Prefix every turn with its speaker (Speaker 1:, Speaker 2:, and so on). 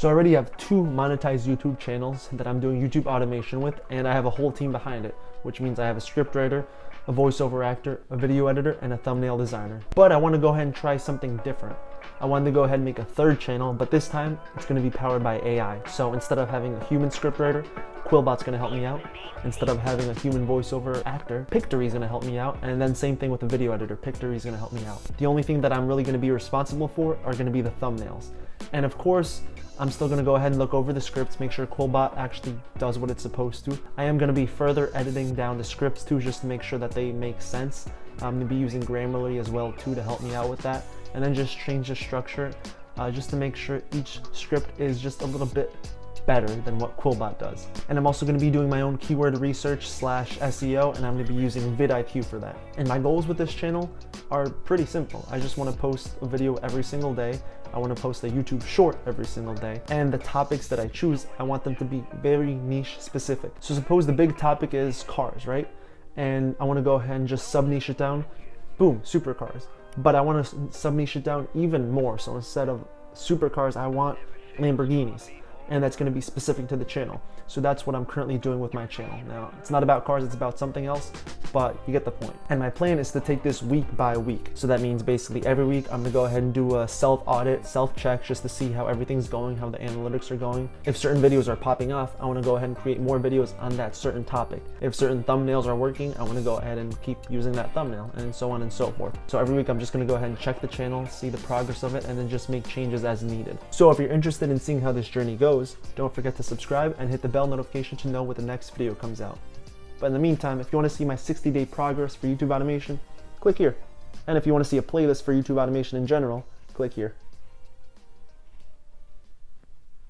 Speaker 1: So I already have 2 monetized YouTube channels that I'm doing YouTube automation with, and I have a whole team behind it, which means I have a scriptwriter, a voiceover actor, a video editor, and a thumbnail designer. But I want to go ahead and try something different. I wanted to go ahead and make a 3rd channel, but this time it's going to be powered by AI. So instead of having a human scriptwriter, Quilbot's going to help me out. Instead of having a human voiceover actor, Pictory is going to help me out. And then same thing with the video editor, Pictory is going to help me out. The only thing that I'm really going to be responsible for are going to be the thumbnails. And of course, I'm still going to go ahead and look over the scripts, make sure Quilbot actually does what it's supposed to. I am going to be further editing down the scripts too, just to make sure that they make sense. I'm going to be using Grammarly as well too to help me out with that. And then just change the structure just to make sure each script is just a little bit better than what Quilbot does. And I'm also going to be doing my own keyword research / SEO, and I'm going to be using VidIQ for that. And my goals with this channel are pretty simple. I just want to post a video every single day. I want to post a YouTube short every single day. And the topics that I choose, I want them to be very niche specific. So suppose the big topic is cars, right? And I want to go ahead and just sub-niche it down. Boom, supercars. But I want to sub-niche it down even more. So instead of supercars, I want Lamborghinis. And that's going to be specific to the channel. So that's what I'm currently doing with my channel. Now, it's not about cars, it's about something else, but you get the point. And my plan is to take this week by week. So that means basically every week I'm gonna go ahead and do a self-audit, self-check, just to see how everything's going, how the analytics are going. If certain videos are popping off, I wanna go ahead and create more videos on that certain topic. If certain thumbnails are working, I wanna go ahead and keep using that thumbnail, and so on and so forth. So every week I'm just gonna go ahead and check the channel, see the progress of it, and then just make changes as needed. So if you're interested in seeing how this journey goes, don't forget to subscribe and hit the bell notification to know when the next video comes out. But in the meantime, if you want to see my 60-day progress for YouTube automation, click here. And if you want to see a playlist for YouTube automation in general, click here.